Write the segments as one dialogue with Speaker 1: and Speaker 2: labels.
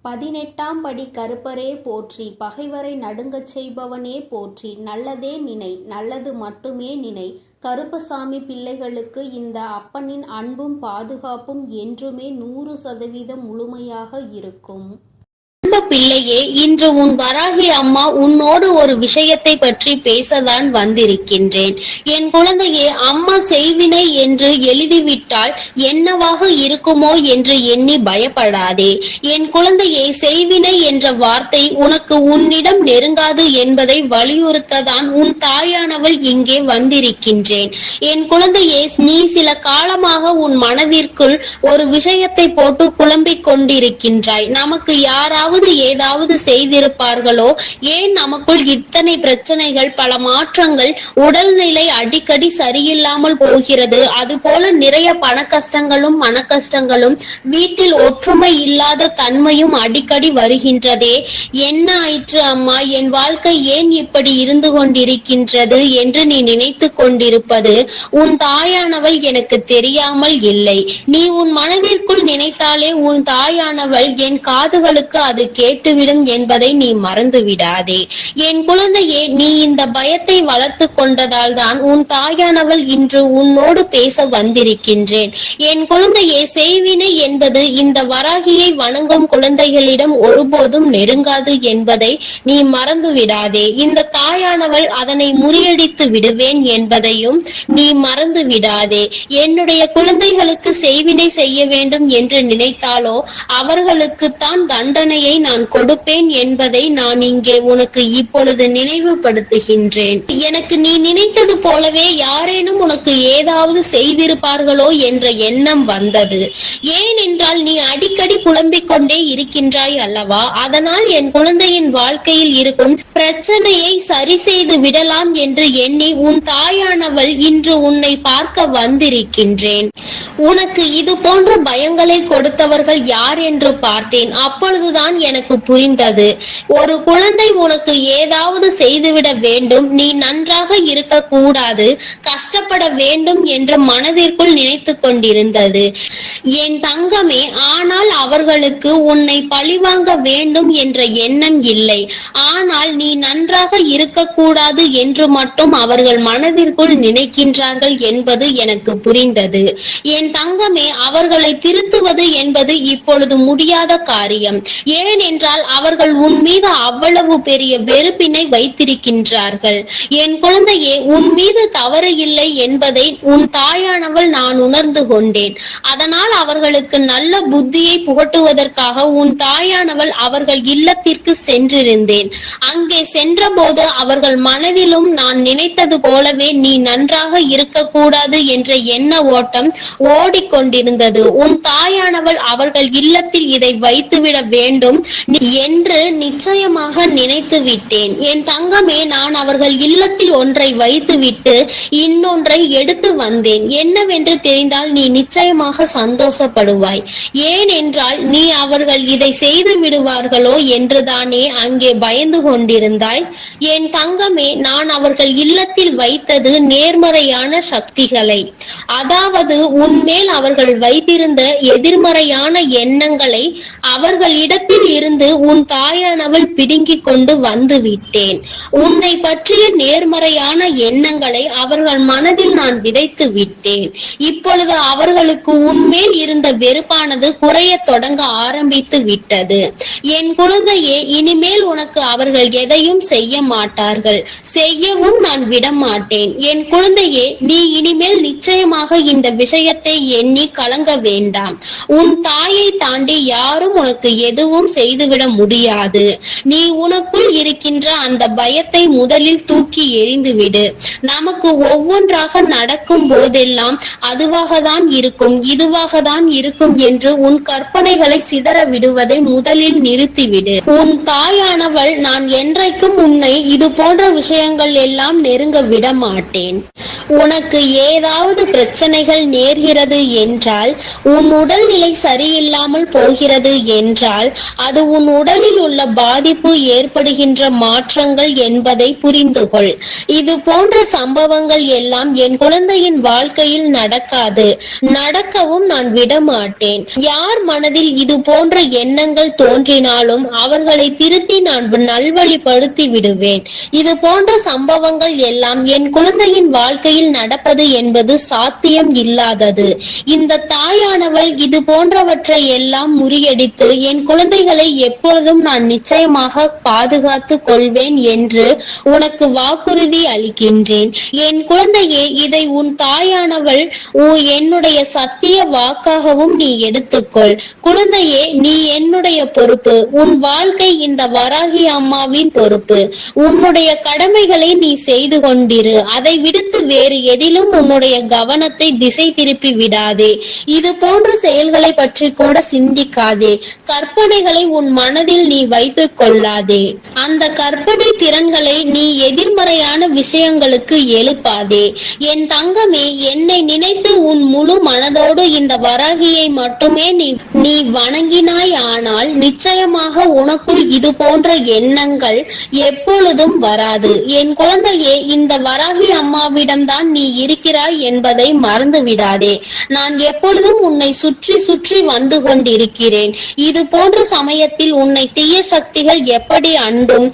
Speaker 1: 18ஆம் படி கருப்பரே போற்றி, பகைவரை நடுங்கச் செய்பவனே போற்றி, நல்லதே நினை, நல்லது மட்டுமே நினை. கருப்பசாமி பிள்ளைகளுக்கு இந்த அப்பனின் அன்பும் பாதுகாப்பும் என்றுமே 100% முழுமையாக இருக்கும். பிள்ளையே, இன்று உன் வராகி அம்மா உன்னோடு ஒரு விஷயத்தை பற்றி பேசதான் வந்திருக்கின்றேன். என் குழந்தையே, அம்மா செய்வினை என்று எழுதிவிட்டால் என்னவாக இருக்குமோ என்று எண்ணி பயப்படாதே. என் குழந்தையே, செய்வினை என்ற வார்த்தை உனக்கு உன்னிடம் நெருங்காது என்பதை வலியுறுத்ததான் உன் தாயானவள் இங்கே வந்திருக்கின்றேன். என் குழந்தையே, நீ சில காலமாக உன் மனதிற்குள் ஒரு விஷயத்தை போட்டு குழம்பிக் கொண்டிருக்கின்றாய். நமக்கு யாராவது ஏதாவது செய்திருப்பார்களோ, ஏன் நமக்குள் இத்தனை பிரச்சனைகள், பல மாற்றங்கள், உடல்நிலை அடிக்கடி சரியில்லாமல் போகிறது, அதுபோல நிறைய பண கஷ்டங்களும் மன கஷ்டங்களும், வீட்டில் ஒற்றுமை இல்லாத தன்மையும் அடிக்கடி வருகின்றதே. என்ன ஆயிற்று அம்மா, என் வாழ்க்கை ஏன் இப்படி இருந்து கொண்டிருக்கின்றது என்று நீ நினைத்து கொண்டிருப்பது உன் தாயானவள் எனக்கு தெரியாமல் இல்லை. நீ உன் மனதிற்குள் நினைத்தாலே உன் தாயானவள் என் காதுகளுக்கு அது கேட்டுவிடும் என்பதை நீ மறந்து விடாதே. என் குழந்தையே, நீ இந்த பயத்தை வளர்த்து கொண்டதால் தான் உன் தாயானவள் இன்று உன்னோடு பேச வந்திருக்கின்றேன். என் குழந்தையே, செய்வினை என்பது இந்த வராகியை வணங்கும் குழந்தைகளிடம் ஒருபோதும் நெருங்காது என்பதை நீ மறந்து விடாதே. இந்த தாயானவள் அதனை முறியடித்து விடுவேன் என்பதையும் நீ மறந்து விடாதே. என்னுடைய குழந்தைகளுக்கு செய்வினை செய்ய வேண்டும் என்று நினைத்தாலோ அவர்களுக்கு தான் தண்டனையை நான் கொடுப்பேன் என்பதை நான் இங்கே உனக்கு இப்பொழுது நினைவுபடுத்துகின்றேன். எனக்கு நீ நினைத்தது போலவே யாரேனும் உனக்கு ஏதாவது செய்திருப்பார்களோ என்ற எண்ணம் வந்தது. ஏனென்றால் நீ அடிக்கடி புலம்பிக் கொண்டே இருக்கின்றாய் அல்லவா? அதனால் என் குழந்தையின் வாழ்க்கையில் இருக்கும் பிரச்சனையை சரி செய்து விடலாம் என்று எண்ணி உன் தாயானவள் இன்று உன்னை பார்க்க வந்திருக்கின்றேன். உனக்கு இது போன்ற பயங்களை கொடுத்தவர்கள் யார் என்று பார்த்தேன். அப்பொழுதுதான் எனக்கு புரிந்தது, ஒரு குழந்தை உனக்கு ஏதாவது செய்துவிட வேண்டும், நீ நன்றாக இருக்க கூடாது, கஷ்டப்பட வேண்டும் என்று மனதிற்குள் நினைத்து கொண்டிருந்தது என் தங்கமே. ஆனால் அவர்களுக்கு உன்னை பழிவாங்க வேண்டும் என்ற எண்ணம் இல்லை. ஆனால் நீ நன்றாக இருக்கக்கூடாது என்று மட்டும் அவர்கள் மனதிற்குள் நினைக்கின்றார்கள் என்பது எனக்கு புரிந்தது. என் தங்கமே, அவர்களை திருத்துவது என்பது இப்பொழுது முடியாத காரியம். ஏனென்றால் அவர்கள் உன் மீது அவ்வளவு பெரிய வெறுப்பினை வைத்திருக்கின்றார்கள். என் குழந்தையே, உன் மீது தவறு இல்லை என்பதை உன் தாயானவள் நான் உணர்ந்து கொண்டேன். அதனால் அவர்களுக்கு நல்ல புத்தியை புகட்டுவதற்காக உன் தாயானவள் அவர்கள் இல்லத்திற்கு சென்றிருந்தேன். அங்கே சென்ற போது அவர்கள் மனதிலும் நான் நினைத்தது போலவே நீ நன்றாக இருக்கக்கூடாது என்ற எண்ண ஓட்டம் ஓடிக்கொண்டிருந்தது. உன் தாயானவள் அவர்கள் இல்லத்தில் இதை வைத்துவிட வேண்டும் என்று நிச்சயமாக நினைத்து விட்டேன். என் தங்கமே, நான் அவர்கள் இல்லத்தில் ஒன்றை வைத்துவிட்டு இன்னொன்றை எடுத்து வந்தேன். என்னவென்று தெரிந்தால் நீ நிச்சயமாக சந்தோஷப்படுவாய். ஏனென்றால் நீ அவர்கள் இதை செய்து விடுவார்களோ என்றுதானே அங்கே பயந்து கொண்டிருந்தாய். என் தங்கமே, நான் அவர்கள் இல்லத்தில் வைத்தது நேர்மறையான சக்திகளை, அதாவது உன்மேல் அவர்கள் வைத்திருந்த எதிர்மறையான எண்ணங்களை அவர்களிடத்தில் இருந்து உன் தாயானவள் பிடுங்கிக் கொண்டு வந்து விட்டேன். உன்னை பற்றிய நேர்மறையான எண்ணங்களை அவர்கள் மனதில் நான் விதைத்து விட்டேன். இப்பொழுது அவர்களுக்கு உன்மேல் இருந்த வெறுப்பானது குறைய தொடங்க ஆரம்பித்து விட்டது. என் குழந்தையே, இனிமேல் உனக்கு அவர்கள் எதையும் செய்ய மாட்டார்கள், செய்யவும் நான் விட மாட்டேன். என் குழந்தையே, நீ இனிமேல் நிச்சயமாக இந்த விஷயத்தை எண்ணி கலங்க வேண்டாம். உன் தாயை தாண்டி யாரும் உனக்கு எதுவும் செய்துவிட முடியாது. நீ உனக்குள் இருக்கின்ற அந்த பயத்தை முதலில் தூக்கி எறிந்துவிடு. நமக்கு ஒவ்வொன்றாக நடக்கும் போதெல்லாம் அதுவாக தான் இருக்கும், இதுவாக தான் இருக்கும் என்று உன் கற்பனைகளை சிதற விடுவதை முதலில் நிறுத்திவிடு. உன் தாயானவள் நான் என்றைக்கும் உன்னை இது போன்ற விஷயங்கள் எல்லாம் நெருங்க விட மாட்டேன். உனக்கு ஏதாவது பிரச்சனைகள் நேர்கிறது என்றால், உன் உடல்நிலை சரியில்லாமல் போகிறது என்றால், அது அது உன் உடலில் உள்ள பாதிப்பு ஏற்படுகின்ற மாற்றங்கள் என்பதை புரிந்து கொள். இது போன்ற சம்பவங்கள் எல்லாம் என் குழந்தையின் வாழ்க்கையில் நடக்காது, நடக்கவும் நான் விடமாட்டேன். யார் மனதில் இது போன்ற எண்ணங்கள் தோன்றினாலும் அவர்களை திருத்தி நான் நல்வழிப்படுத்தி விடுவேன். இது போன்ற சம்பவங்கள் எல்லாம் என் குழந்தையின் வாழ்க்கையில் நடப்பது என்பது சாத்தியம் இல்லாதது. இந்த தாயானவள் இது போன்றவற்றை எல்லாம் முறியடித்து என் குழந்தைகளை எப்பொழுதும் நான் நிச்சயமாக பாதுகாத்து கொள்வேன் என்று உனக்கு வாக்குறுதி அளிக்கின்றேன். என் குழந்தையே, இதை உன் தாயானவள் என்னுடைய சத்திய வாக்காகவும் நீ எடுத்துக்கொள். குழந்தையே, நீ என்னுடைய பொறுப்பு. உன் வாழ்க்கை இந்த வராகி அம்மாவின் பொறுப்பு. உன்னுடைய கடமைகளை நீ செய்து கொண்டிரு. அதை விடுத்து வேறு எதிலும் உன்னுடைய கவனத்தை திசை திருப்பி விடாதே. இது போன்ற செயல்களை பற்றி கூட சிந்திக்காதே. கற்பனைகளை உன் மனதில் நீ வைத்துக் கொள்ளாதே. அந்த கற்பனை திறன்களை நீ எதிர்மறையான விஷயங்களுக்கு எழுப்பாதே. என் தங்கமே, என்னை நினைத்து உன் முழு மனதோடு இந்த வராகியை மட்டுமே நீ வணங்கினாய். ஆனால் நிச்சயமாக உனக்குள் இது போன்ற எண்ணங்கள் எப்பொழுதும் வராது. என் குழந்தையே, இந்த வராகி அம்மாவிடம்தான் நீ இருக்கிறாய் என்பதை மறந்து விடாதே. நான் எப்பொழுதும் உன்னை சுற்றி சுற்றி வந்து கொண்டிருக்கிறேன். இது போன்ற சமயத்தில் உன்னை தீய சக்திகள் எப்படி அண்டும்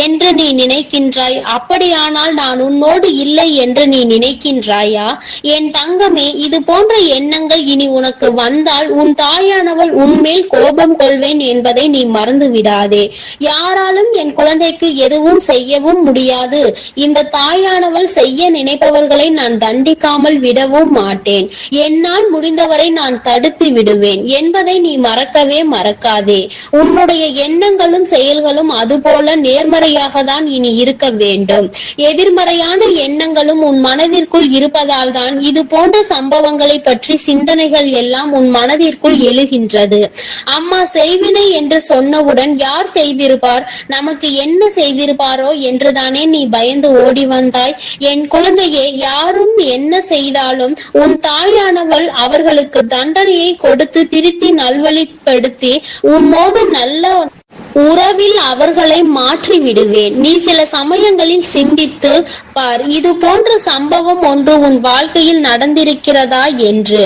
Speaker 1: என்று நீ நினைக்கின்றாய். அப்படியானால் நான் உன்னோடு இல்லை என்று நீ நினைக்கின்றாயா? என் தங்கமே, இது போன்ற எண்ணங்கள் இனி உனக்கு வந்தால் உன் தாயானவள் உன்மேல் கோபம் கொள்வேன் என்பதை நீ மறந்து விடாதே. யாராலும் என் குழந்தைக்கு எதுவும் செய்யவும் முடியாது. இந்த தாயானவள் செய்ய நினைப்பவர்களை நான் தண்டிக்காமல் விடவும் மாட்டேன். என்னால் முடிந்தவரை நான் தடுத்து விடுவேன் என்பதை நீ மறக்கவே மறக்காதே. உன்னுடைய எண்ணங்களும் செயல்களும் அதுபோல நேர்மறையாக தான் இனி இருக்க வேண்டும். எதிர்மறையான எண்ணங்களும் உன் மனதிற்குள் இருப்பதால் தான் இது போன்ற சம்பவங்களை பற்றி சிந்தனைகள் எல்லாம் உன் மனதிற்குள் எழுகின்றது. அம்மா செய்வினை என்று சொன்னவுடன் யார் செய்திருப்பார், நமக்கு என்ன செய்திருப்பாரோ என்றுதானே நீ பயந்து ஓடி வந்தாய். என் குழந்தையே, யாரும் என்ன செய்தாலும் உன் தாயானவள் அவர்களுக்கு தண்டனையை கொடுத்து திருத்தி நல்வழிப்படுத்தி உன்னோடு நல்ல உறவில் அவர்களை மாற்றி விடுவேன். நீ சில சமயங்களில் சிந்தித்து பார், இது போன்ற சம்பவம் ஒன்று உன் வாழ்க்கையில் நடந்திருக்கிறதா என்று.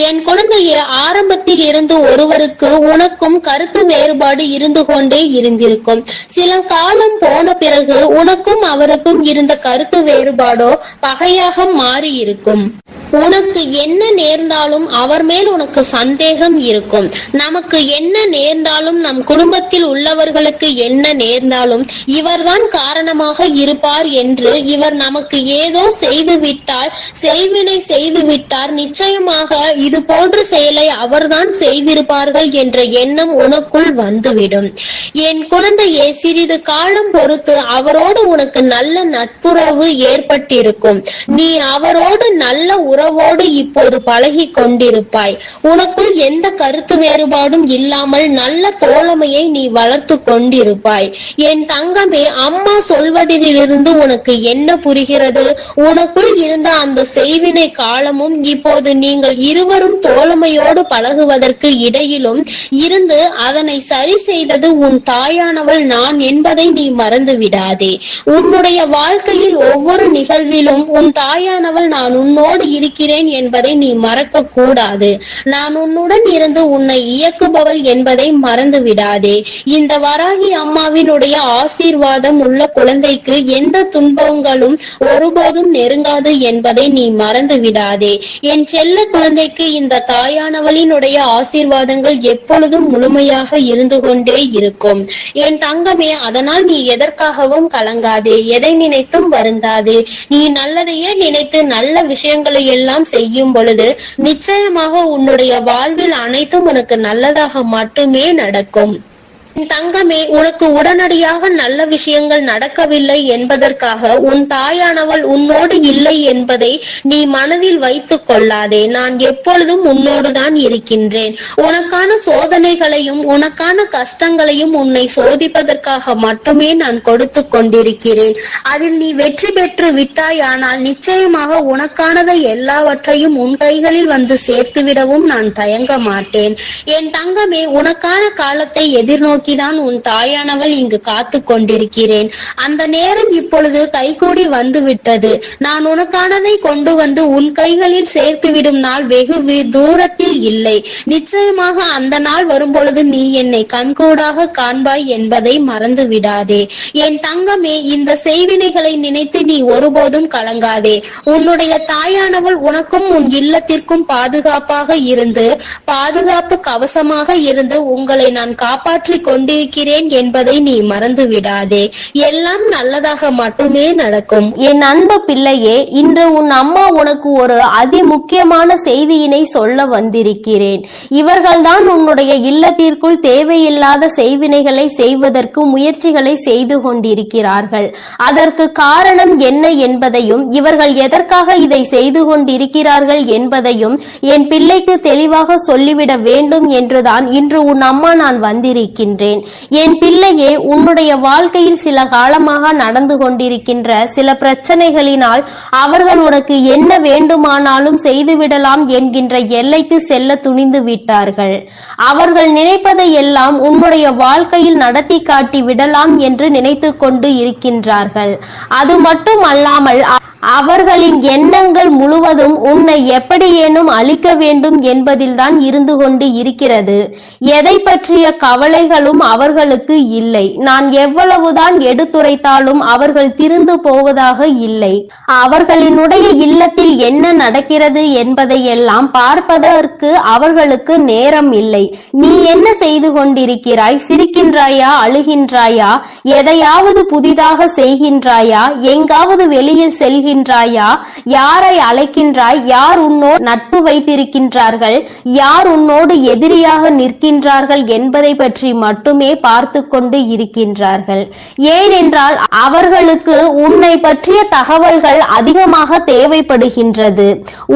Speaker 1: என் குழந்தையே, ஆரம்பத்தில் இருந்து ஒருவருக்கு உனக்கும் கருத்து வேறுபாடு இருந்து கொண்டே இருந்திருக்கும். சில காலம் போன பிறகு உனக்கும் அவருக்கும் இருந்த கருத்து வேறுபாடோ பகையாக மாறி இருக்கும். உனக்கு என்ன நேர்ந்தாலும் அவர் மேல் உனக்கு சந்தேகம் இருக்கும். நமக்கு என்ன நேர்ந்தாலும், நம் குடும்பத்தில் உள்ளவர்களுக்கு என்ன நேர்ந்தாலும் இவர்தான் காரணமாக இருப்பார் என்று, இவர் நமக்கு ஏதோ செய்து விட்டால், செய்வினை செய்து விட்டார், நிச்சயமாக இது போன்ற செயலை அவர்தான் செய்திருப்பார்கள் என்ற எண்ணம் உனக்குள் வந்துவிடும். என் குழந்தையே, சிறிது காலம் பொறுத்து அவரோடு உனக்கு நல்ல நட்புறவு ஏற்பட்டிருக்கும். நீ அவரோடு நல்ல உறவோடு இப்போது பழகி கொண்டிருப்பாய். உனக்குள் எந்த கருத்து வேறுபாடும் இல்லாமல் நல்ல தோழமையை நீ வளர்த்து கொண்டிருப்பாய். என் தங்கமே, அம்மா சொல்வதிலிருந்து உனக்கு என்ன புரிகிறது? உனக்குள் இருந்த அந்த செய்வினை காலமும் இப்போது நீங்கள் இருவரும் தோழமையோடு பழகுவதற்கு இடையிலும் இருந்து அதனை சரி செய்தது உன் தாயானவள் நான் என்பதை நீ மறந்து விடாதே. உன்னுடைய வாழ்க்கையில் ஒவ்வொரு நிகழ்விலும் உன் தாயானவள் நான் உன்னோடு இருக்கிறேன் என்பதை நீ மறக்க கூடாது. நான் உன்னுடன் இருந்து உன்னை இயக்குபவள் என்பதை மறந்து விடாதே. இந்த வராகி அம்மாவினுடைய ஆசீர்வாதம் உள்ள குழந்தைக்கு எந்த துன்பங்களும் ஒருபோதும் நெருங்காது என்பதை நீ மறந்து விடாதே. என் செல்ல குழந்தைக்கு இந்த தாயானவளினுடைய ஆசீர்வாதங்கள் எப்பொழுதும் முழுமையாக இருந்து கொண்டே இருக்கும். என் தங்கமே, அதனால் நீ எதற்காகவும் கலங்காதே, எதை நினைத்தும் வருந்தாதே. நீ நல்லதையே நினைத்து நல்ல விஷயங்களை எல்லாம் செய்யும் பொழுது நிச்சயமாக உன்னுடைய வாழ்வில் அனைத்தும் உனக்கு நல்லதாக மட்டுமே நடக்கும். தங்கமே, உனக்கு உடனடியாக நல்ல விஷயங்கள் நடக்கவில்லை என்பதற்காக உன் தாயானவள் உன்னோடு இல்லை என்பதை நீ மனதில் வைத்துக் கொள்ளாதே. நான் எப்பொழுதும் உன்னோடுதான் இருக்கின்றேன். உனக்கான சோதனைகளையும் உனக்கான கஷ்டங்களையும் உன்னை சோதிப்பதற்காக மட்டுமே நான் கொடுத்து கொண்டிருக்கிறேன். அதில் நீ வெற்றி பெற்று விட்டாயானால் நிச்சயமாக உனக்கானதை எல்லாவற்றையும் உன் கைகளில் வந்து சேர்த்து விடவும் நான் தயங்க மாட்டேன். என் தங்கமே, உனக்கான காலத்தை எதிர்நோக்கி நோக்கிதான் உன் தாயானவள் இங்கு காத்து கொண்டிருக்கிறேன். அந்த நேரம் இப்பொழுது கைகூடி வந்து விட்டது. நான் உனக்கானதை கொண்டு வந்து உன் கைகளில் சேர்த்துவிடும் நாள் வெகு தூரத்தில் இல்லை. நிச்சயமாக அந்த நாள் வரும்பொழுது நீ என்னை கண்கூடாக காண்பாய் என்பதை மறந்து விடாதே. என் தங்கமே, இந்த செய்வினைகளை நினைத்து நீ ஒருபோதும் கலங்காதே. உன்னுடைய தாயானவள் உனக்கும் உன் இல்லத்திற்கும் பாதுகாப்பாக இருந்து, பாதுகாப்பு கவசமாக இருந்து உங்களை நான் காப்பாற்றி கொண்டிருக்கிறேன் என்பதை நீ மறந்து விடாதே. எல்லாம் நல்லதாக மட்டுமே நடக்கும்.
Speaker 2: என் அன்பு பிள்ளையே, இன்று உன் அம்மா உனக்கு ஒரு அதி முக்கியமான செய்தியினை சொல்ல வந்திருக்கிறேன். இவர்கள்தான் உன்னுடைய இல்லத்திற்குள் தேவையில்லாத செய்வினைகளை செய்வதற்கு முயற்சிகளை செய்து கொண்டிருக்கிறார்கள். அதற்கு காரணம் என்ன என்பதையும் இவர்கள் எதற்காக இதை செய்து கொண்டிருக்கிறார்கள் என்பதையும் என் பிள்ளைக்கு தெளிவாக சொல்லிவிட வேண்டும் என்றுதான் இன்று உன் அம்மா நான் வந்திருக்கின்றேன். என் பிள்ளையே, உன்னுடைய வாழ்க்கையில் சில காலமாக நடந்து கொண்டிருக்கின்ற சில பிரச்சனைகளினால் அவர்கள் உனக்கு என்ன வேண்டுமானாலும் செய்துவிடலாம் என்கின்ற எல்லைக்கு செல்ல துணிந்து விட்டார்கள். அவர்கள் நினைப்பதை எல்லாம் உன்னுடைய வாழ்க்கையில் நடத்தி காட்டி விடலாம் என்று நினைத்து கொண்டு இருக்கின்றார்கள். அது மட்டும் அல்லாமல் அவர்களின் எண்ணங்கள் முழுவதும் உன்னை எப்படியேனும் அழிக்க வேண்டும் என்பதில்தான் இருந்து கொண்டு இருக்கிறது. எதை பற்றிய கவலைகளும் அவர்களுக்கு இல்லை. நான் எவ்வளவுதான் எடுத்துரைத்தாலும் அவர்கள் திருந்து போவதாக இல்லை. அவர்களினுடைய இல்லத்தில் என்ன நடக்கிறது என்பதை எல்லாம் பார்ப்பதற்கு அவர்களுக்கு நேரம் இல்லை. நீ என்ன செய்து கொண்டிருக்கிறாய்? சிரிக்கின்றாயா? அழுகின்றாயா? எதையாவது புதிதாக செய்கின்றாயா? எங்காவது வெளியில் செல்கின்றாயா? யாரை அழைக்கின்றாய்? யார் உன்னோடு நட்பு வைத்திருக்கின்றார்கள்? யார் உன்னோடு எதிரியாக நிற்கின்றார்கள் என்பதை பற்றி மட்டுமே பார்த்து கொண்டு இருக்கின்றார்கள். ஏனென்றால் அவர்களுக்கு உன்னை பற்றிய தகவல்கள் அதிகமாக தேவைப்படுகின்றது.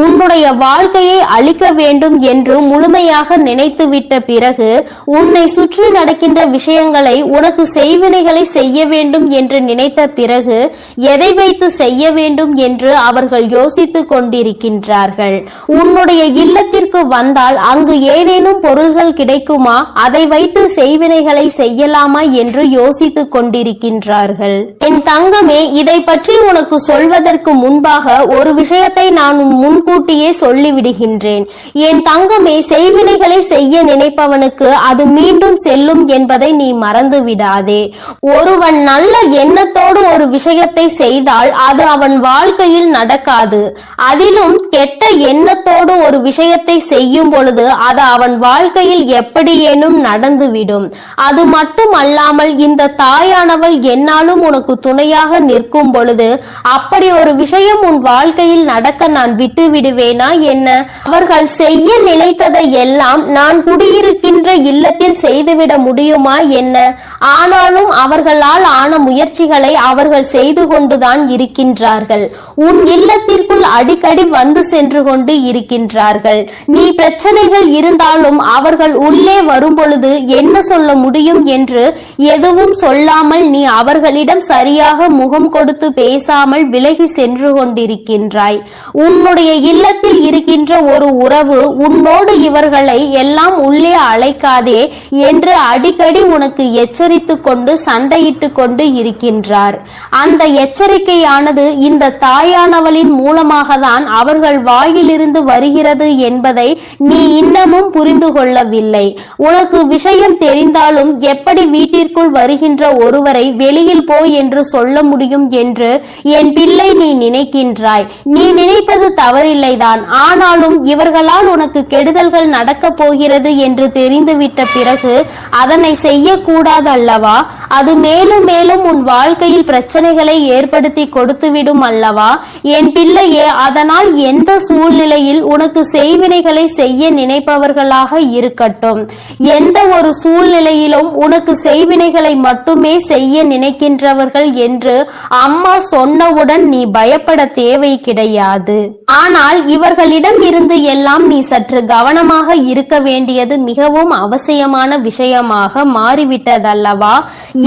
Speaker 2: உன்னுடைய வாழ்க்கையை அழிக்க வேண்டும் என்று முழுமையாக நினைத்துவிட்ட பிறகு உன்னை சுற்றி நடக்கின்ற விஷயங்களை, உனக்கு செய்வினைகளை செய்ய வேண்டும் என்று நினைத்த பிறகு எதை வைத்து செய்ய வேண்டும் என்று அவர்கள் யோசித்துக் கொண்டிருக்கின்றார்கள். உன்னுடைய இல்லத்திற்கு வந்தால் அங்கு ஏதேனும் பொருள்கள் கிடைக்குமா, அதை வைத்து செய்வினைகளை செய்யலாமா என்று யோசித்துக் கொண்டிருக்கின்றார்கள். என் தங்கமே, இதை பற்றி உனக்கு சொல்வதற்கு முன்பாக ஒரு விஷயத்தை நான் முன்கூட்டியே சொல்லிவிடுகின்றேன். என் தங்கமே, செய்வினைகளை செய்ய நினைப்பவனுக்கு அது மீண்டும் செல்லும் என்பதை நீ மறந்து விடாதே. ஒருவன் நல்ல எண்ணத்தோடு ஒரு விஷயத்தை செய்தால் அது அவன் வாழ்க்கையில் நடக்காது. அதிலும் கெட்ட எண்ணத்தோடு ஒரு விஷயத்தை செய்யும் பொழுது அது அவன் வாழ்க்கையில் எப்படியேனும் நடந்துவிடும். அது மட்டும் அல்லாமல் இந்த தாயானவள் என்னாலும் உனக்கு துணையாக நிற்கும் பொழுது அப்படி ஒரு விஷயம் உன் வாழ்க்கையில் நடக்க நான் விட்டு விடுவேனா என்ன? அவர்கள் செய்ய நினைத்ததை எல்லாம் நான் குடியிருக்கின்ற இல்லத்தில் செய்துவிட முடியுமா என்ன? ஆனாலும் அவர்களால் ஆன முயற்சிகளை அவர்கள் செய்து கொண்டுதான் இருக்கின்றார்கள். உன் இல்லத்திற்குள் அடிக்கடி வந்து சென்று கொண்டு இருக்கின்றார்கள். நீ பிரச்சனைகள் இருந்தாலும் அவர்கள் உள்ளே வரும் பொழுது என்ன சொல்ல முடியும் என்று எதுவும் சொல்லாமல் நீ அவர்களிடம் சரியாக முகம் கொடுத்து பேசாமல் விலகி சென்று கொண்டிருக்கின்றாய். உன்னுடைய இல்லத்தில் இருக்கின்ற ஒரு உறவு உன்னோடு இவர்களை எல்லாம் உள்ளே அழைக்காதே என்று அடிக்கடி உனக்கு எச்சரித்து கொண்டு சண்டையிட்டு கொண்டு இருக்கின்றார். அந்த எச்சரிக்கையானது இந்த தாயானவளின் மூலமாக தான் அவர்கள் வாயிலிருந்து வருகிறது என்பதை நீ இன்னமும் புரிந்து கொள்ளவில்லை. உனக்கு விஷயம் தெரிந்தாலும் எப்படி வீட்டிற்குள் வருகின்ற ஒருவரை வெளியில் போ என்று சொல்ல முடியும் என்று என் பிள்ளை நீ நினைக்கின்றாய். நீ நினைப்பது தவறில்லைதான். ஆனாலும் இவர்களால் உனக்கு கெடுதல்கள் நடக்கப் போகிறது என்று தெரிந்துவிட்ட பிறகு அதனை செய்யக்கூடாது அல்லவா? அது மேலும் மேலும் உன் வாழ்க்கையில் பிரச்சனைகளை ஏற்படுத்தி கொடுத்துவிடும் அல்லவா? என் பிள்ளையே, அதனால் எந்த சூழ்நிலையில் உனக்கு செய்வினைகளை செய்ய நினைப்பவர்களாக இருக்கட்டும், எந்த ஒரு சூழ்நிலையிலும் உனக்கு செய்வினைகளை மட்டுமே செய்ய நினைக்கின்றவர்கள் என்று அம்மா சொன்னவுடன் நீ பயப்பட தேவை கிடையாது. ஆனால் இவர்களிடம் இருந்து எல்லாம் நீ சற்று கவனமாக இருக்க வேண்டியது மிகவும் அவசியமான விஷயமாக மாறிவிட்டதல்லவா?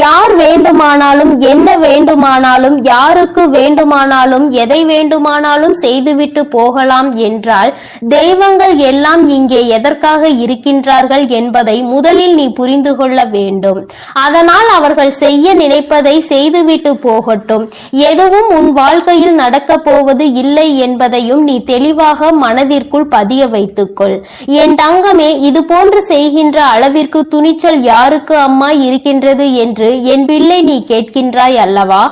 Speaker 2: யார் வேண்டுமானாலும் என்ன வேண்டுமானாலும் யாருக்கு வேண்டுமானாலும் வேண்டுமானாலும் எதை வேண்டுமானாலும் செய்துவிட்டு போகலாம் என்றால் தெய்வங்கள் எல்லாம் இங்கே எதற்காக இருக்கின்றார்கள் என்பதை முதலில் நீ புரிந்து கொள்ள வேண்டும். அதனால் அவர்கள் செய்ய நினைப்பதை செய்துவிட்டு போகட்டும். எதுவும் உன் வாழ்க்கையில் நடக்கப் போவது இல்லை என்பதையும் நீ தெளிவாக மனதிற்குள் பதிய வைத்துக்கொள். என் தங்கமே, இது போன்று செய்கின்ற அளவிற்கு துணிச்சல் யாருக்கு அம்மா இருக்கின்றது என்று என் பிள்ளை நீ கேட்கின்றாய் அல்லவா?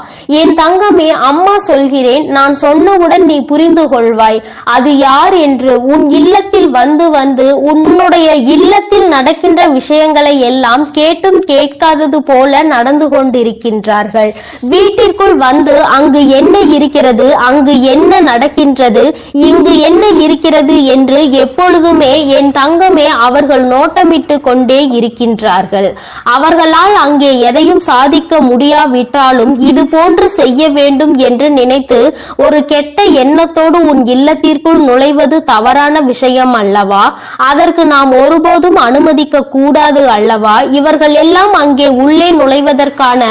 Speaker 2: என் தங்கமே, அம்மா சொல்கிறேன், நான் சொன்னவுடன் நீ புரிந்து கொள்வாய் அது யார் என்று. உன் இல்லத்தில் வந்து வந்து உன்னுடைய இல்லத்தில் நடக்கின்ற விஷயங்களை எல்லாம் கேட்டும் கேட்காதது போல நடந்து கொண்டிருக்கின்றார்கள். வீட்டிற்குள் வந்து அங்கு என்ன இருக்கிறது, அங்கு என்ன நடக்கின்றது, இங்கு என்ன இருக்கிறது என்று எப்பொழுதுமே என் தங்கமே அவர்கள் நோட்டமிட்டு கொண்டே இருக்கின்றார்கள். அவர்களால் அங்கே எதையும் சாதிக்க முடியாவிட்டாலும் இது போன்று செய்ய வேண்டும் என்று நினைத்து ஒரு கெட்ட எண்ணத்தோடு உன் இல்லத்திற்குள் நுழைவது தவறான விஷயம் அல்லவா? அதற்கு நாம் ஒருபோதும் அனுமதிக்க கூடாது அல்லவா? இவர்கள் எல்லாம் அங்கே உள்ளே நுழைவதற்கான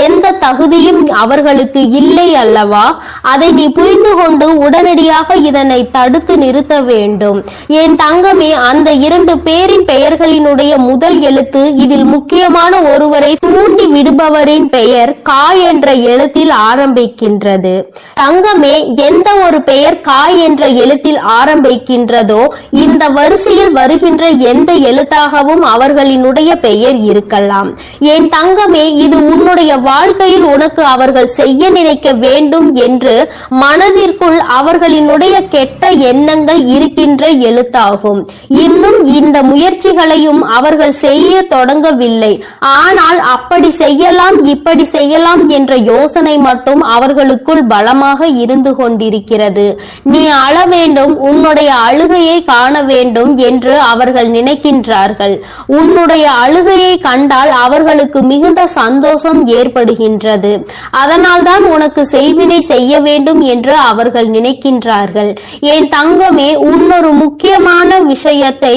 Speaker 2: எந்த தகுதியும் அவர்களுக்கு இல்லை அல்லவா? அதை நீ புரிந்து கொண்டு உடனடியாக இதனை தடுத்து நிறுத்த வேண்டும். என் தங்கமே, அந்த 2 பேரின் பெயர்களினுடைய முதல் எழுத்து இதில் முக்கியமான ஒருவரை தூண்டி விடுபவரின் பெயர் கா என்ற எழுத்தில் ஆரம்பிக்கின்றது. தங்கமே, எந்த ஒரு பெயர் கா என்ற எழுத்தில் ஆரம்பிக்கின்றதோ இந்த வரிசையில் வருகின்ற எந்த எழுத்தாகவும் அவர்களினுடைய பெயர் இருக்கலாம். என் தங்கமே, இது உன்னுடைய வாழ்க்கையில் உனக்கு அவர்கள் செய்ய நினைக்க வேண்டும் என்று மனதிற்குள் அவர்களினுடைய கெட்ட எண்ணங்கள் இருக்கின்ற எழுத்தாகும். இன்னும் இந்த முயற்சிகளையும் அவர்கள் செய்ய தொடங்கவில்லை. ஆனால் அப்படி செய்யலாம் இப்படி செய்யலாம் என்ற யோசனை மட்டும் அவர்களுக்குள் பலமாக இருந்து கொண்டிருக்கிறது. நீ அழ வேண்டும், உன்னுடைய அழுகையை காண வேண்டும் என்று அவர்கள் நினைக்கின்றார்கள். உன்னுடைய அழுகையை கண்டால் அவர்களுக்கு மிகுந்த சந்தோஷம் ஏற்படுகின்றது. அதனால்தான் உனக்கு செய்வினை செய்ய வேண்டும் என்று அவர்கள் நினைக்கின்றார்கள். என் தங்கமே, இன்னொரு முக்கியமான விஷயத்தை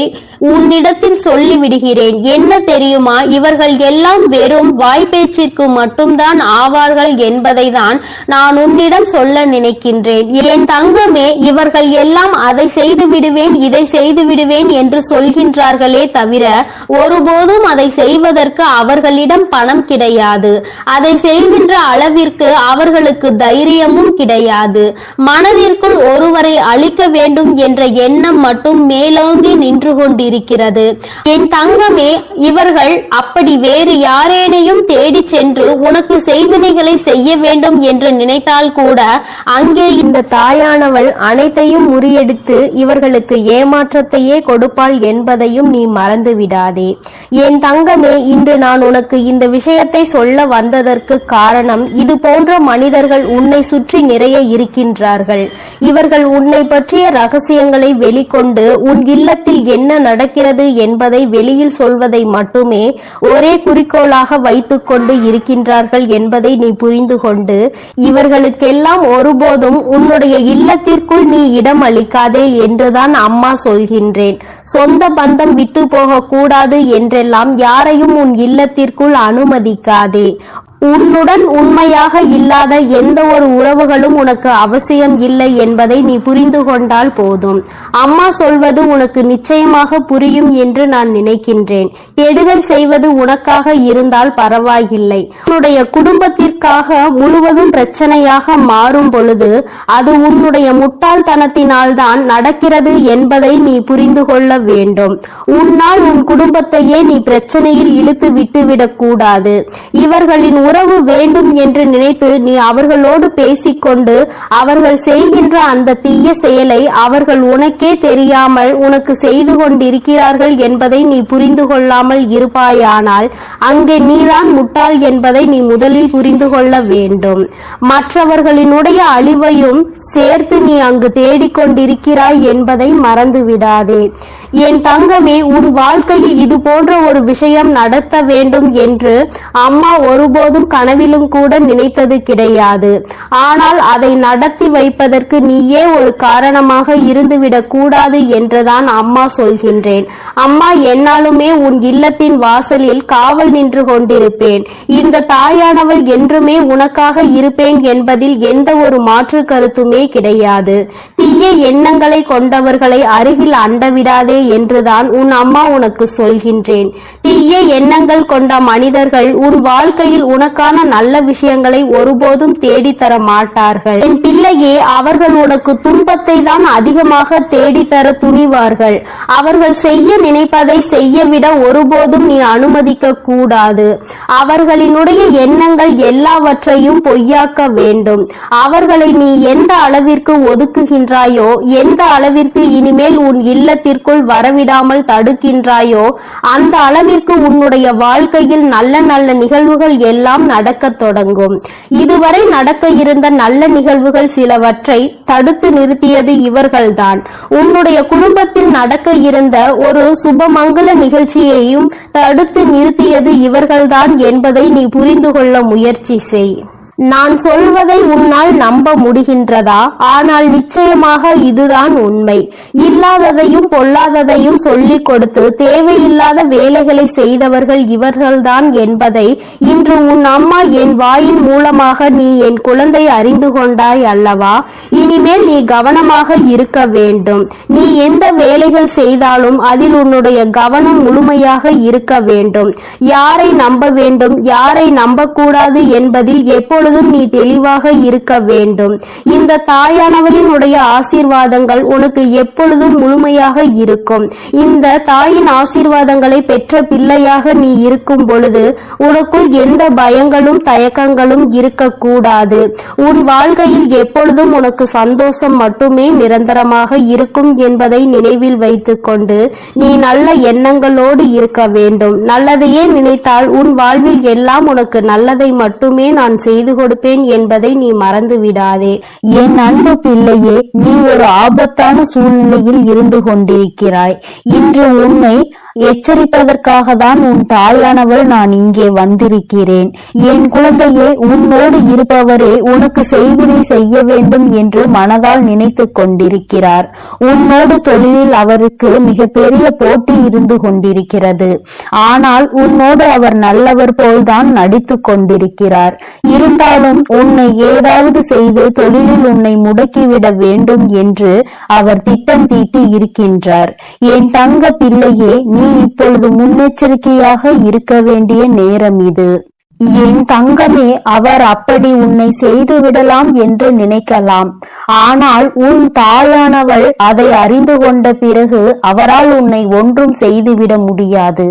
Speaker 2: உன்னிடத்தில் சொல்லிவிடுகிறேன். என்ன தெரியுமா? இவர்கள் எல்லாம் வெறும் வாய்ப்பேச்சிற்கு மட்டும்தான் ஆவார்கள் என்பதை தான் நான் உன்னிடம் சொல்ல நினைக்கின்றேன். என் தங்கமே, இவர்கள் எல்லாம் அதை செய்து விடுவேன் இதை செய்து விடுவேன் என்று சொல்கின்றார்களே தவிர ஒருபோதும் அதை செய்வதற்கு அவர்களிடம் பணம் கிடையாது. அதை செய்கின்ற அளவிற்கு அவர்களுக்கு தைரியமும் கிடையாது. மனதிற்குள் ஒருவரை அழிக்க வேண்டும் என்ற எண்ணம் மட்டும் மேலோங்கி நின்று கொண்டிருக்கிறது. என் தங்கமே, இவர்கள் அப்படி வேறு யாரேனையும் தேடி சென்று உனக்கு செய்வினைகளை செய்ய வேண்டும் என்று நினைத்தால் கூட அங்கே இந்த தாயானவள் அனைத்தையும் முறியடித்து இவர்களுக்கு ஏமாற்றத்தையே கொடுப்பாள் என்பதையும் நீ மறந்து விடாதே. என் தங்கமே, இன்று நான் உனக்கு இந்த விஷயத்தை சொல்ல வந்ததற்கு காரணம், இது போன்ற மனிதர்கள் உன்னை சுற்றி நிறைய இருக்கின்றார்கள். இவர்கள் உன்னை பற்றிய ரகசியங்களை வெளிக்கொண்டு உன் இல்லத்தில் என்ன நடக்கிறது என்பதை வெளியில் சொல்வதை மட்டுமே ஒரே குறிக்கோளாக வைத்துக் கொண்டு இருக்கின்றார்கள் என்பதை நீ புரிந்து கொண்டு இவர்களுக்கெல்லாம் ஒருபோதும் உன்னுடைய இல்லத்திற்குள் நீ இடம் அளிக்காதே என்றுதான் அம்மா சொல்கின்றேன். சொந்த பந்தம் விட்டு போக கூடாது என்றெல்லாம் யாரையும் உன் இல்லத்திற்குள் அனுமதிக்காதே. உன்னுடன் உண்மையாக இல்லாத எந்த ஒரு உறவுகளும் உனக்கு அவசியம் இல்லை என்பதை நீ புரிந்து கொண்டால் போதும். அம்மா சொல்வது உனக்கு நிச்சயமாக புரியும் என்று நான் நினைக்கின்றேன். கெடுதல் செய்வது உனக்காக இருந்தால் பரவாயில்லை. உன்னுடைய குடும்பத்திற்காக முழுவதும் பிரச்சனையாக மாறும் பொழுது அது உன்னுடைய முட்டாள்தனத்தினால் தான் நடக்கிறது என்பதை நீ புரிந்து கொள்ள வேண்டும். உன்னால் உன் குடும்பத்தையே நீ பிரச்சனையில் இழுத்து விட்டுவிடக் கூடாது. இவர்களின் உறவு வேண்டும் என்று நினைத்து நீ அவர்களோடு பேசிக்கொண்டு அவர்கள் செய்கின்ற அந்த தீய செயலை அவர்கள் உனக்கே தெரியாமல் உனக்கு செய்து கொண்டிருக்கிறார்கள் என்பதை நீ புரிந்து கொள்ளாமல் இருப்பாயானால் அங்கே நீதான் முட்டாள் என்பதை நீ முதலில் புரிந்து கொள்ள வேண்டும். மற்றவர்களினுடைய அழிவையும் சேர்த்து நீ அங்கு தேடிக்கொண்டிருக்கிறாய் என்பதை மறந்து விடாதே. என் தங்கமே, உன் வாழ்க்கையில் இது போன்ற ஒரு விஷயம் நடத்த வேண்டும் என்று அம்மா ஒருபோதும் ஒருபோதும் கனவிலும் கூட நினைத்தது கிடையாது. ஆனால் அதை நடத்தி வைப்பதற்கு நீயே ஒரு காரணமாக இருந்துவிடக் கூடாது என்றுதான் அம்மா சொல்கின்றேன். அம்மா, என்னாலுமே உன் இல்லத்தின் வாசலில் காவல் நின்று கொண்டிருப்பேன். இந்த தாயானவள் என்றுமே உனக்காக இருப்பேன் என்பதில் எந்த ஒரு மாற்று கருத்துமே கிடையாது. தீய எண்ணங்களை கொண்டவர்களை அருகில் அண்டவிடாதே என்றுதான் உன் அம்மா உனக்கு சொல்கின்றேன். தீய எண்ணங்கள் கொண்ட மனிதர்கள் உன் வாழ்க்கையில் உனக்கான நல்ல விஷயங்களை ஒருபோதும் தேடித்தர மாட்டார்கள். என் பிள்ளையே, அவர்கள் உனக்கு துன்பத்தை தான் அதிகமாக தேடித்தர துணிவார்கள். அவர்கள் செய்ய நினைப்பதை செய்யவிட ஒருபோதும் நீ அனுமதிக்க கூடாது. அவர்களினுடைய எண்ணங்கள் எல்லாவற்றையும் பொய்யாக்க வேண்டும். அவர்களை நீ எந்த அளவிற்கு ஒதுக்குகின்றாயோ, எந்த அளவிற்கு இனிமேல் உன் இல்லத்திற்குள் வரவிடாமல் தடுக்கின்றாயோ, அந்த அளவிற்கு உன்னுடைய வாழ்க்கையில் நல்ல நல்ல நிகழ்வுகள் எல்லாம் நடக்க தொடங்கும். இதுவரை நடக்க இருந்த நல்ல நிகழ்வுகள் சிலவற்றை தடுத்து நிறுத்தியது இவர்கள்தான். உன்னுடைய குடும்பத்தில் நடக்க இருந்த ஒரு சுபமங்கல நிகழ்ச்சியையும் தடுத்து நிறுத்தியது இவர்கள்தான் என்பதை நீ புரிந்து கொள்ள முயற்சி செய். நான் சொல்வதை உன்னால் நம்ப முடிகின்றதா? ஆனால் நிச்சயமாக இதுதான் உண்மை. இல்லாததையும் பொல்லாததையும் சொல்லிக் கொடுத்து தேவையில்லாத வேலைகளை செய்தவர்கள் இவர்கள்தான் என்பதை இன்று உன் அம்மா என் வாயின் மூலமாக நீ என் குழந்தை அறிந்து கொண்டாய் அல்லவா? இனிமேல் நீ கவனமாக இருக்க வேண்டும். நீ எந்த வேலைகள் செய்தாலும் அதில் உன்னுடைய கவனம் முழுமையாக இருக்க வேண்டும். யாரை நம்ப வேண்டும், யாரை நம்பக்கூடாது என்பதில் எப்பொழுதும் நீ தெளிவாக இருக்க வேண்டும். இந்த தாயானவளினுடைய ஆசீர்வாதங்கள் உனக்கு எப்பொழுதும் முழுமையாக இருக்கும். இந்த தாயின் ஆசீர்வாதங்களை பெற்ற பிள்ளையாக நீ இருக்கும் பொழுது உனக்குள் எந்த பயங்களும் தயக்கங்களும் இருக்கக்கூடாது. உன் வாழ்க்கையில் எப்பொழுதும் உனக்கு சந்தோஷம் மட்டுமே நிரந்தரமாக இருக்கும் என்பதை நினைவில் வைத்துக் கொண்டு நீ நல்ல எண்ணங்களோடு இருக்க வேண்டும். நல்லதையே நினைத்தால் உன் வாழ்வில் எல்லாம் உனக்கு நல்லதை மட்டுமே நான் செய்து கொடுப்பேன் என்பதை நீ மறந்து விடாதே.
Speaker 3: என் அன்பு பிள்ளையே, நீ ஒரு ஆபத்தான சூழ்நிலையில் இருந்து கொண்டிருக்கிறாய். இன்று உன்னை எச்சரிப்பதற்காக தான் உன் தாயானவள் நான் இங்கே வந்திருக்கிறேன். என் குழந்தையே, உன்னோடு இருப்பவரே உனக்கு செய்வினை செய்ய வேண்டும் என்று மனதால் நினைத்து கொண்டிருக்கிறார். உன்னோடு தொழிலில் அவருக்கு மிகப்பெரிய போட்டி இருந்து கொண்டிருக்கிறது. ஆனால் உன்னோடு அவர் நல்லவர் போல்தான் நடித்து கொண்டிருக்கிறார். இருந்தாலும் உன்னை ஏதாவது செய்து தொழிலில் உன்னை முடக்கிவிட வேண்டும் என்று அவர் திட்டம் தீட்டி இருக்கின்றார். என் தங்க பிள்ளையே, நீ இப்பொழுது முன்னெச்சரிக்கையாக இருக்க வேண்டிய நேரம் இது. என் தங்கமே, அவர் அப்படி உன்னை செய்து விடலாம் என்று நினைக்கலாம். ஆனால் உன் தாயானவள் அதை அறிந்து கொண்ட பிறகு அவரால் உன்னை ஒன்றும் செய்துவிட முடியாது.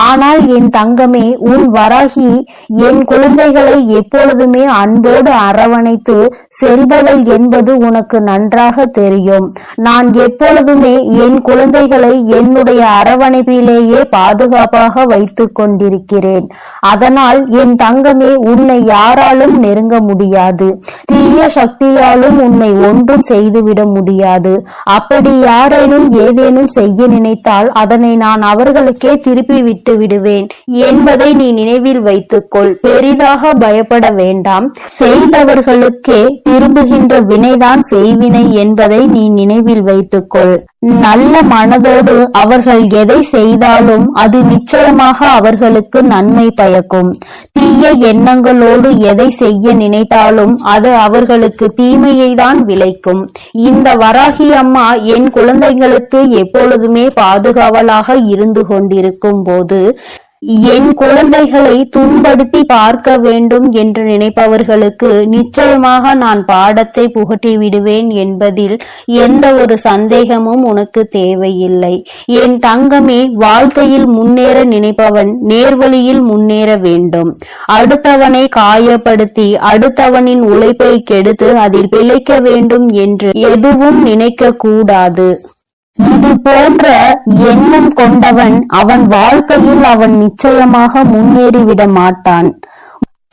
Speaker 3: ஆனால் என் தங்கமே, உன் வராகி என் குழந்தைகளை எப்பொழுதுமே அன்போடு அரவணைத்து செல்பவள் என்பது உனக்கு நன்றாக தெரியும். நான் எப்பொழுதுமே என் குழந்தைகளை என்னுடைய அரவணைப்பிலேயே பாதுகாப்பாக வைத்துக் கொண்டிருக்கிறேன். அதனால் என் தங்கமே, உன்னை யாராலும் நெருங்க முடியாது. தீய சக்தியாலும் உன்னை ஒன்றும் செய்துவிட முடியாது. அப்படி யாரேனும் ஏதேனும் செய்ய நினைத்தால் அதனை நான் அவர்களுக்கே திருப்பி விட்டு விடுவேன் என்பதை நீ நினைவில் வைத்துக்கொள். பெரிதாக பயப்பட வேண்டாம். செய்தவர்களுக்கே திரும்புகின்ற வினைதான் செய்வினை என்பதை நீ நினைவில் வைத்துக்கொள். நல்ல மனதோடு அவர்கள் எதை செய்தாலும் அது நிச்சயமாக அவர்களுக்கு நன்மை பயக்கும். தீய எண்ணங்களோடு எதை செய்ய நினைத்தாலும் அது அவர்களுக்கு தீமையை தான் விளைக்கும். இந்த வராகி அம்மா என் குழந்தைகளுக்கு எப்பொழுதுமே பாதுகாவலாக இருந்து கொண்டிருக்கும் போது என் குழந்தைகளை துன்படுத்தி பார்க்க வேண்டும் என்று நினைப்பவர்களுக்கு நிச்சயமாக நான் பாடத்தை புகட்டி விடுவேன் என்பதில் எந்த ஒரு சந்தேகமும் உனக்கு தேவையில்லை. என் தங்கமே, வாழ்க்கையில் முன்னேற நினைப்பவன் நேர்வழியில் முன்னேற வேண்டும். அடுத்தவனை காயப்படுத்தி அடுத்தவனின் உழைப்பை கெடுத்து அதில் பிழைக்க வேண்டும் என்று எதுவும் நினைக்க கூடாது. இது போன்ற எண்ணம் கொண்டவன் அவன் வாழ்க்கையில் அவன் நிச்சயமாக முன்னேறிவிட மாட்டான்.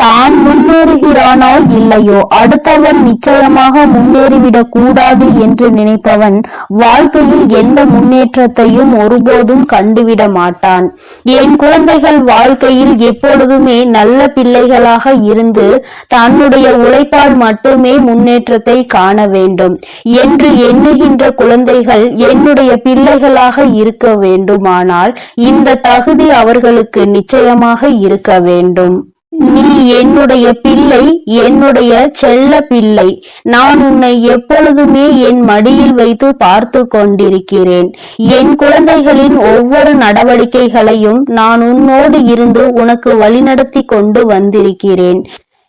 Speaker 3: தான் முன்னேறுகிறானோ இல்லையோ அடுத்தவன் நிச்சயமாக முன்னேறிவிடக் கூடாது என்று நினைப்பவன் வாழ்க்கையில் எந்த முன்னேற்றத்தையும் ஒருபோதும் கண்டுவிட மாட்டான். என் குழந்தைகள் வாழ்க்கையில் எப்பொழுதுமே நல்ல பிள்ளைகளாக இருந்து தன்னுடைய உழைப்பால் மட்டுமே முன்னேற்றத்தை காண வேண்டும் என்று எண்ணுகின்ற குழந்தைகள் என்னுடைய பிள்ளைகளாக இருக்க வேண்டுமானால் இந்த தகுதி அவர்களுக்கு நிச்சயமாக இருக்க வேண்டும். நீ என்னுடைய பிள்ளை, என்னுடைய செல்ல பிள்ளை. நான் உன்னை எப்பொழுதுமே என் மடியில் வைத்து பார்த்து கொண்டிருக்கிறேன். என் குழந்தைகளின் ஒவ்வொரு நடவடிக்கைகளையும் நான் உன்னோடு இருந்து உனக்கு வழிநடத்தி கொண்டு வந்திருக்கிறேன்.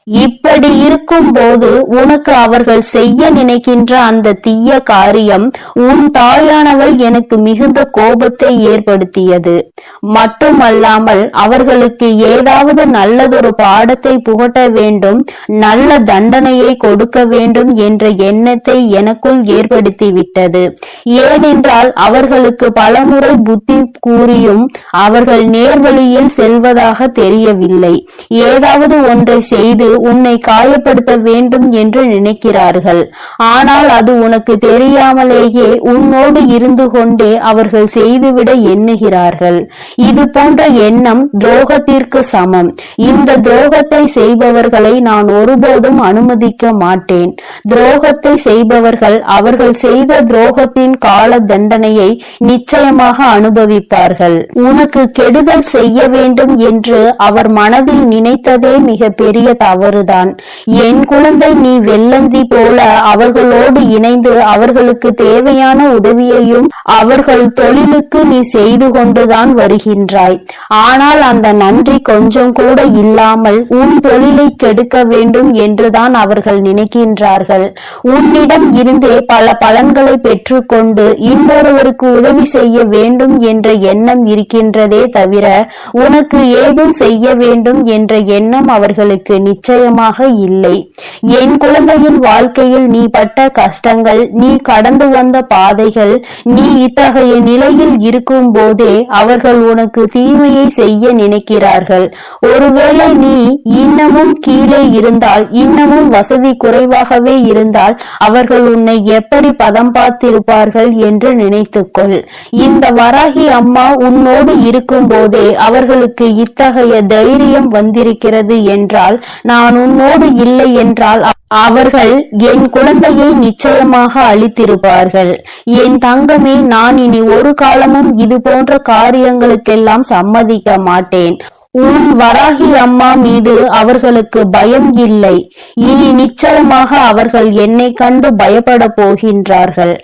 Speaker 3: இப்படி இருக்கும் போது உனக்கு அவர்கள் செய்ய நினைக்கின்ற அந்த தீய காரியம் உன் தாயானவள் எனக்கு மிகுந்த கோபத்தை ஏற்படுத்தியது மட்டுமல்லாமல் அவர்களுக்கு ஏதாவது நல்லதொரு பாடத்தை புகட்ட வேண்டும், நல்ல தண்டனையை கொடுக்க வேண்டும் என்ற எண்ணத்தை எனக்குள் ஏற்படுத்திவிட்டது. ஏனென்றால் அவர்களுக்கு பலமுறை புத்தி கூறியும் அவர்கள் நேர்வழியில் செல்வதாக தெரியவில்லை. ஏதாவது ஒன்றை செய்து உன்னை காயப்படுத்த வேண்டும் என்று நினைக்கிறார்கள். ஆனால் அது உனக்கு தெரியாமலேயே உன்னோடு இருந்து கொண்டே அவர்கள் செய்துவிட எண்ணுகிறார்கள். இது போன்ற எண்ணம் துரோகத்திற்கு சமம். இந்த துரோகத்தை செய்பவர்களை நான் ஒருபோதும் அனுமதிக்க மாட்டேன். துரோகத்தை செய்பவர்கள் அவர்கள் செய்த துரோகத்தின் கால தண்டனையை நிச்சயமாக அனுபவிப்பார்கள். உனக்கு கெடுதல் செய்ய வேண்டும் என்று அவர் மனதில் நினைத்ததே மிக பெரிய தவறுதான். என் குழந்தை, நீ வெள்ளந்தி போல அவர்களோடு இணைந்து அவர்களுக்கு தேவையான உதவியையும் அவர்கள் தொழிலுக்கு நீ செய்து கொண்டுதான் வருகின்றாய். ஆனால் அந்த நன்றி கொஞ்சம் கூட இல்லாமல் உன் தொழிலை கெடுக்க வேண்டும் என்றுதான் அவர்கள் நினைக்கின்றார்கள். உன்னிடம் இருந்தே பல பலன்களை பெற்றுக்கொண்டு இன்னொருவருக்கு உதவி செய்ய வேண்டும் என்ற எண்ணம் இருக்கின்றதே தவிர உனக்கு ஏதும் செய்ய வேண்டும் என்ற எண்ணம் அவர்களுக்கு நிச்சயமாக இல்லை. என் குழந்தையின் வாழ்க்கையில் நீ பட்ட கஷ்டங்கள், நீ கடந்து வந்த பாதைகள், நீ இத்தகைய நிலையில் இருக்கும் போதே அவர்கள் உனக்கு தீமையை செய்ய நினைக்கிறார்கள். ஒருவேளை நீ இன்னமும் கீழே இருந்தால், இன்னமும் வசதி குறைவாகவே இருந்தால் அவர்கள் உன்னை எப்படி பதம் பார்த்திருப்பார்கள் என்று நினைத்துக்கொள். இந்த வராகி அம்மா உன்னோடு இருக்கும் போதே அவர்களுக்கு இத்தகைய தைரியம் வந்திருக்கிறது என்றால், நான் உன்னோடு இல்லை என்றால் அவர்கள் என் குழந்தையை நிச்சயமாக அழித்திருப்பார்கள். என் தங்கமே, நான் இனி ஒரு காலமும் இது போன்ற காரியங்களுக்கெல்லாம் சம்மதிக்க மாட்டேன். உன் வராகி அம்மா மீது அவர்களுக்கு பயம் இல்லை. இனி நிச்சயமாக அவர்கள் என்னை கண்டு பயப்பட போகின்றார்கள்.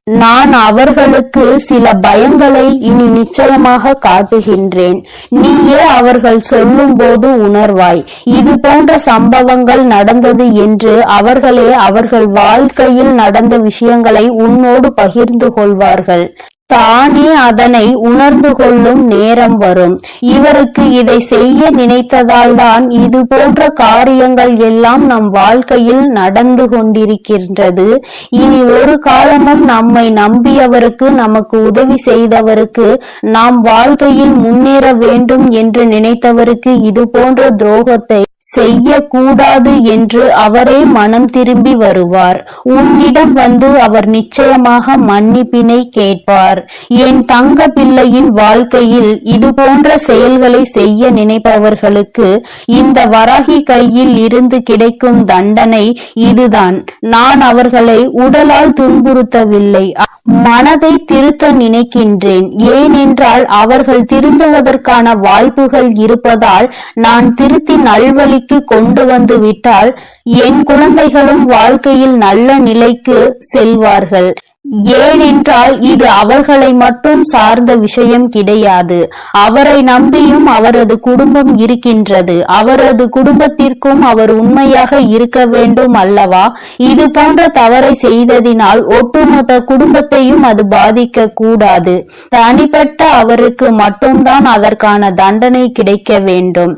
Speaker 3: நான் அவர்களுக்கு சில பயங்களை இனி நிச்சயமாக காட்டுகின்றேன். நீயே அவர்கள் சொல்லும் போது உணர்வாய். இது போன்ற சம்பவங்கள் நடந்தது என்று அவர்களே அவர்கள் வாழ்க்கையில் நடந்த விஷயங்களை உன்னோடு பகிர்ந்து கொள்வார்கள். தானே அதனை உணர்ந்து கொள்ளும் நேரம் வரும். இவருக்கு இதை செய்ய நினைத்ததால் தான் இது போன்ற காரியங்கள் எல்லாம் நம் வாழ்க்கையில் நடந்து கொண்டிருக்கின்றது. இனி ஒரு காலமும் நம்மை நம்பியவருக்கு, நமக்கு உதவி செய்தவருக்கு, நாம் வாழ்க்கையில் முன்னேற வேண்டும் என்று நினைத்தவருக்கு இது போன்ற துரோகத்தை செய்யக்கூடாது என்று அவரே மனம் திரும்பி வருவார். உன்னிடம் வந்து அவர் நிச்சயமாக மன்னிப்பினை கேட்பார். என் தங்க பிள்ளையின் வாழ்க்கையில் இது போன்ற செயல்களை செய்ய நினைப்பவர்களுக்கு இந்த வராகி கையில் இருந்து கிடைக்கும் தண்டனை இதுதான். நான் அவர்களை உடலால் துன்புறுத்தவில்லை, மனதை திருத்த நினைக்கின்றேன். ஏனென்றால் அவர்கள் திருந்துவதற்கான வாய்ப்புகள் இருப்பதால் நான் திருத்தி நல்வழிக்கு கொண்டு வந்து விட்டால் என் குழந்தைகளும் வாழ்க்கையில் நல்ல நிலைக்கு செல்வார்கள். ஏனென்றால் இது அவர்களை மட்டும் சார்ந்த விஷயம் கிடையாது. அவரை நம்பியும் அவரது குடும்பம் இருக்கின்றது. அவரது குடும்பத்திற்கும் அவர் உண்மையாக இருக்க வேண்டும் அல்லவா? இது போன்ற தவறை செய்ததினால் ஒட்டுமொத்த குடும்பத்தையும் அது பாதிக்க கூடாது. தனிப்பட்ட அவருக்கு மட்டும்தான் அதற்கான தண்டனை கிடைக்க வேண்டும்.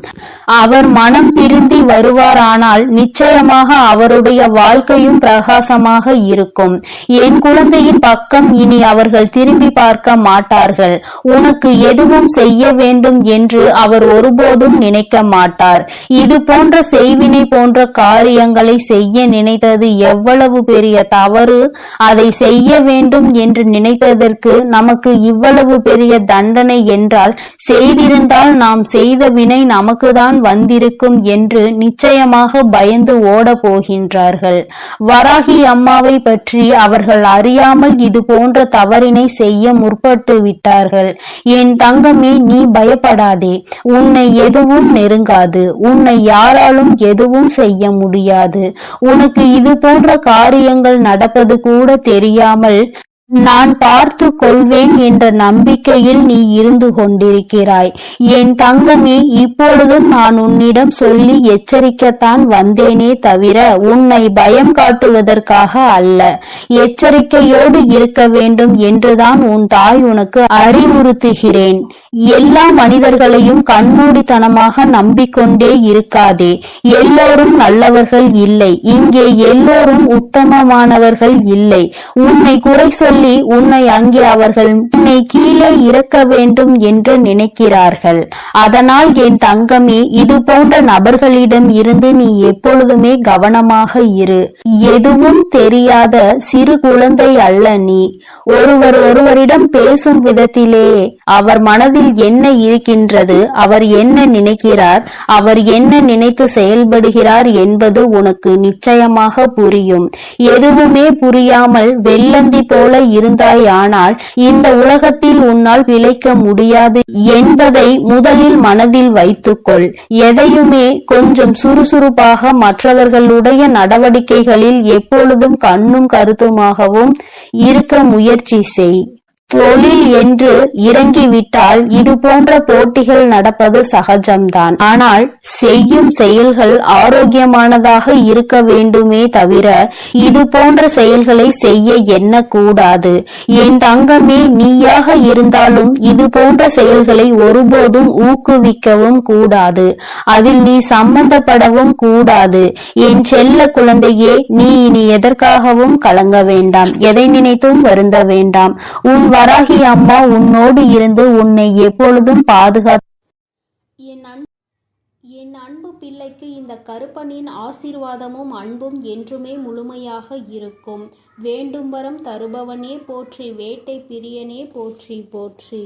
Speaker 3: அவர் மனம் திருந்தி வருவாரானால் நிச்சயமாக அவருடைய வாழ்க்கையும் பிரகாசமாக இருக்கும். என் குழந்தை தந்தையின் பக்கம் இனி அவர்கள் திரும்பி பார்க்க மாட்டார்கள். உனக்கு எதுவும் செய்ய வேண்டும் என்று அவர் ஒருபோதும் நினைக்க மாட்டார். இது போன்ற செய்வினை போன்ற காரியங்களை செய்ய நினைத்தது எவ்வளவு பெரிய தவறு. அதை செய்ய வேண்டும் என்று நினைத்ததற்கு நமக்கு இவ்வளவு பெரிய தண்டனை என்றால், செய்திருந்தால் நாம் செய்த வினை நமக்குதான் வந்திருக்கும் என்று நிச்சயமாக பயந்து ஓட போகின்றார்கள். வராகி அம்மாவை பற்றி அவர்கள் அறியாமல் இது போன்ற தவறினை செய்ய முற்பட்டு விட்டார்கள். என் தங்கமே, நீ பயப்படாதே. உன்னை எதுவும் நெருங்காது. உன்னை யாராலும் எதுவும் செய்ய முடியாது. உனக்கு இது போன்ற காரியங்கள் நடப்பது கூட தெரியாமல் நான் பார்த்து கொள்வேன் என்ற நம்பிக்கையில் நீ இருந்து கொண்டிருக்கிறாய். என் தங்கமே, இப்பொழுதும் நான் உன்னிடம் சொல்லி எச்சரிக்கத்தான் வந்தேனே தவிர உன்னை பயம் காட்டுவதற்காக அல்ல. எச்சரிக்கையோடு இருக்க வேண்டும் என்றுதான் உன் தாய் உனக்கு அறிவுறுத்துகிறேன். எல்லா மனிதர்களையும் கண்மூடித்தனமாக நம்பிக்கொண்டே இருக்காதே. எல்லோரும் நல்லவர்கள் இல்லை. இங்கே எல்லோரும் உத்தமமானவர்கள் இல்லை. உன்னை குறை சொல்லி உன்னை அங்கே அவர்கள் உன்னை கீழே இறக்க வேண்டும் என்று நினைக்கிறார்கள். அதனால் என் தங்கமே, இது போன்ற நபர்களிடம் இருந்து நீ எப்பொழுதுமே கவனமாக இரு. எதுவும் தெரியாத சிறு குழந்தை அல்ல நீ. ஒருவரிடம் பேசும் விதத்திலே அவர் மனதில் என்ன இருக்கின்றது, அவர் என்ன நினைக்கிறார், அவர் என்ன நினைத்து செயல்படுகிறார் என்பது உனக்கு நிச்சயமாக புரியும். எதுவுமே புரியாமல் வெள்ளந்தி போல இருந்தாயானால் இந்த உலகத்தில் உன்னால் பிழைக்க முடியாது என்பதை முதலில் மனதில் வைத்துக்கொள். எதையுமே கொஞ்சம் சுறுசுறுப்பாக மற்றவர்களுடைய நடவடிக்கைகளில் எப்பொழுதும் கண்ணும் கருத்துமாகவும் இருக்க முயற்சி செய். தொழில் என்று இறங்கிவிட்டால் இது போன்ற போட்டிகள் நடப்பது சகஜம்தான். ஆனால் செய்யும் செயல்கள் ஆரோக்கியமானதாக இருக்க வேண்டுமே தவிர இது போன்ற செயல்களை செய்ய எண்ணக்கூடாது. என் தங்கமே, நீயாக இருந்தாலும் இது போன்ற செயல்களை ஒருபோதும் ஊக்குவிக்கவும் கூடாது. அதில் நீ சம்பந்தப்படவும் கூடாது. என் செல்ல குழந்தையே, நீ இனி எதற்காகவும் கலங்க வேண்டாம். எதை நினைத்தும் வருந்த வேண்டாம். உன் வராகி அம்மா உன்னோடு இருந்து உன்னை எப்பொழுதும்
Speaker 1: என் அன்பு பிள்ளைக்கு இந்த கருப்பனின் ஆசீர்வாதமும் அன்பும் என்றுமே முழுமையாக இருக்கும். வேண்டும் வரம் தருபவனே போற்றி, வேட்டை பிரியனே போற்றி போற்றி.